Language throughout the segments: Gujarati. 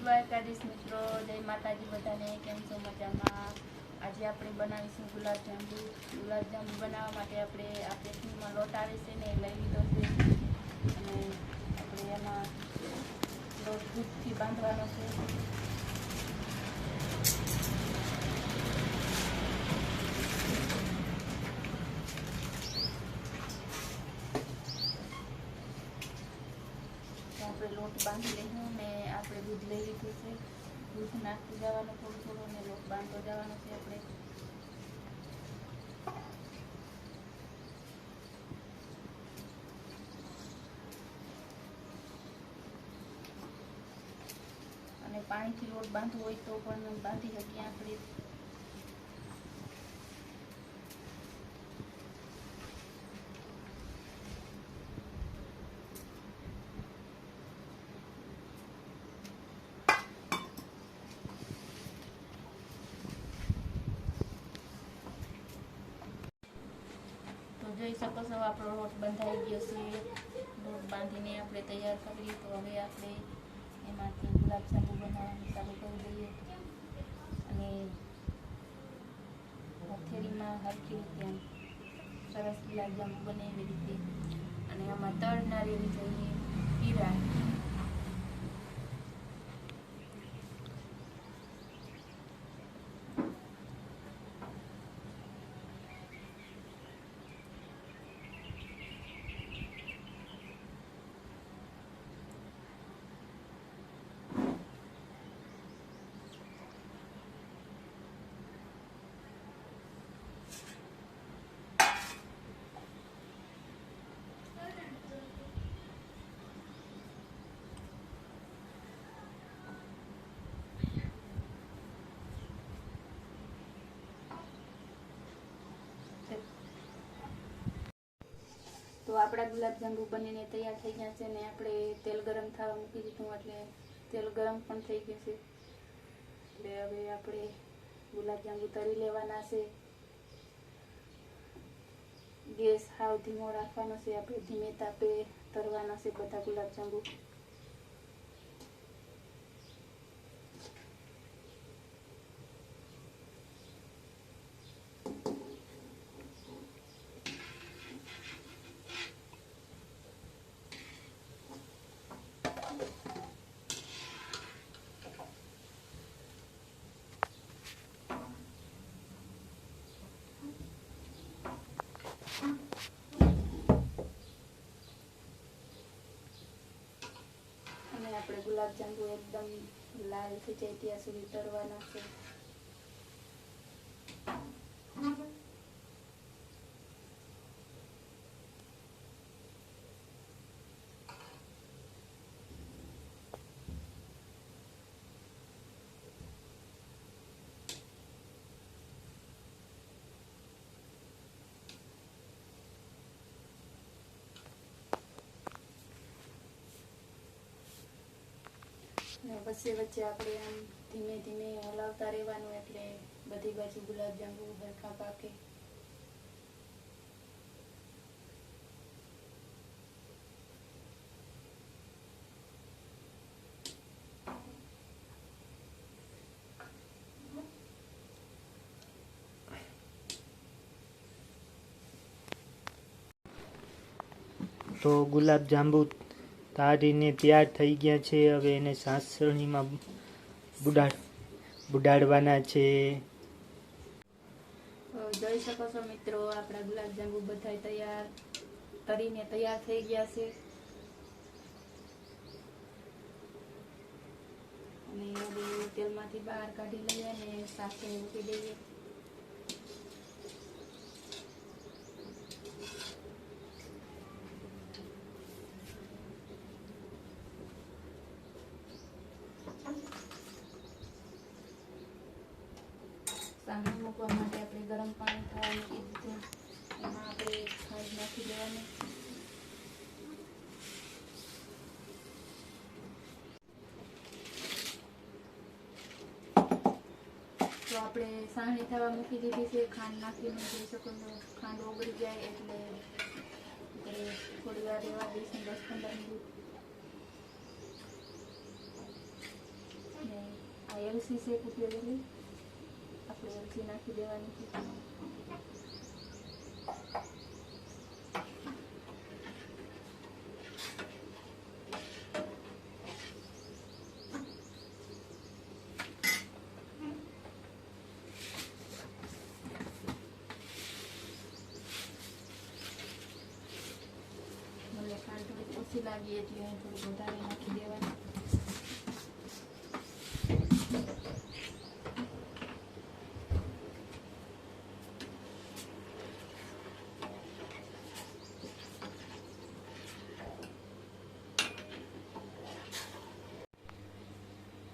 દ્વારકાધીશ મિત્રો, જય માતાજી બધાને. કેમ છો? મજામાં? આજે આપણે બનાવીશું ગુલાબજાંબુ. ગુલાબજાંબુ બનાવવા માટે આપણે આ પેકિંગમાં લોટ આવે છે ને લઈ લીધો છે અને આપણે એમાં લોટ દૂધથી બાંધવાનો છે. આપણે લોટ બાંધી લઈશું ને આપણે દૂધ લઈ લીધું છે. દૂધ નાખતું જવાનું થોડું થોડું ને લોટ બાંધતો જવાનો છે આપણે. અને પાણીથી લોટ બાંધવો હોય તો પણ બાંધી શકીએ આપણે. જોઈ શકો છો આપણો લોટ બંધાઈ ગયો છે. લોટ બાંધીને આપણે તૈયાર કરીએ તો હવે આપણે એમાંથી ગુલાબજાંબુ બનાવવાનું ચાલુ કરી દઈએ અને હથેળીમાં હરખી રીતે સરસ ગુલાબજાંબુ બને એવી રીતે. અને આમાં તળ ના રહેવી જોઈએ, પીરા. તો આપણા ગુલાબજાંબુ બનીને તૈયાર થઈ ગયા છે ને આપણે તેલ ગરમ થવા મૂકી દીધું એટલે તેલ ગરમ પણ થઈ ગયું છે. એટલે હવે આપણે ગુલાબજાંબુ તળી લેવાના છે. ગેસ હાવ ધીમો રાખવાનો છે. આપણે ધીમે તાપે તળવાના છે બધા ગુલાબજાંબુ. આપણે ગુલાબજાંબુ એકદમ લાલ થઈ જાય ત્યાં સુધી તળવાના છે. વચ્ચે વચ્ચે આપણે આમ ધીમે ધીમે હલાવતા રહેવાનું એટલે બધી બાજુ ગુલાબજાંબુ હરખા પાકે. તો ગુલાબજાંબુ તારીને તૈયાર થઈ ગયા છે. હવે એને સાસણીમાં બુડાડવાના છે. જોઈ શકો છો મિત્રો, આપણા ગુલાબજાંબુ બધા તૈયાર તરીને તૈયાર થઈ ગયા છે. અને હવે તેલમાંથી બહાર કાઢી લઈએ અને સાસણી મૂકી દઈએ. સાંભળી મૂકવા માટે આપણે ગરમ પાણી થવા મૂકી દીધું. એમાં આપણે ખાંડ નાખી દેવાની. તો આપણે સાંજણી થવા મૂકી દીધી છે. ખાંડ નાખીને જોઈ શકો છો ખાંડ ઓગળી જાય એટલે થોડી વાર રહેવા દઈશું, 10-15 મિનિટ. એલસી છે કૂટેલી, આપણે એલસી નાખી દેવાની છે. મને ખાંડ થોડી ઓછી લાગી એટલે થોડું વધારે નાખી દેવાનું.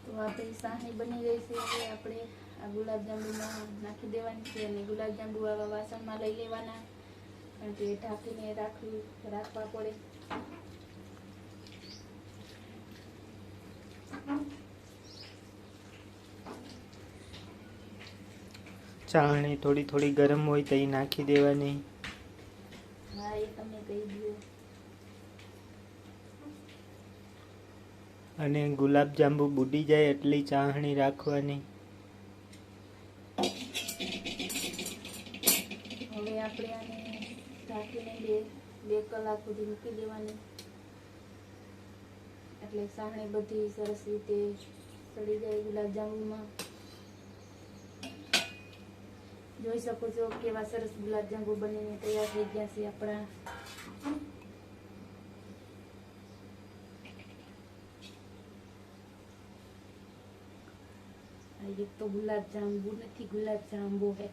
તો આપણી સાહી બની ગઈ છે. હવે આપણે આ ગુલાબજાંબુમાં નાખી દેવાની છે અને ગુલાબજાંબુ આવા વાસણમાં લઈ લેવાના, કારણ કે ઢાંકીને રાખવા પડે. ચાળણી થોડી થોડી ગરમ હોય તો એ નાખી દેવાની. હા, એ તમે કહી દો. અને ગુલાબજાંબુ બુડી જાય એટલી ચાળણી રાખવાની. હવે આપણે આને ઢાંકીને બે કલાક સુધી મૂકી દેવાની, એટલે સાહણી બધી સરસ રીતે સડી જાય ગુલાબજાંબુમાં. જોઈ શકો છો કેવા સરસ ગુલાબજાંબુ બનીને તૈયાર થઈ ગયા છે આપણા. એક તો ગુલાબજાંબુ નથી, ગુલાબજાંબુ હે.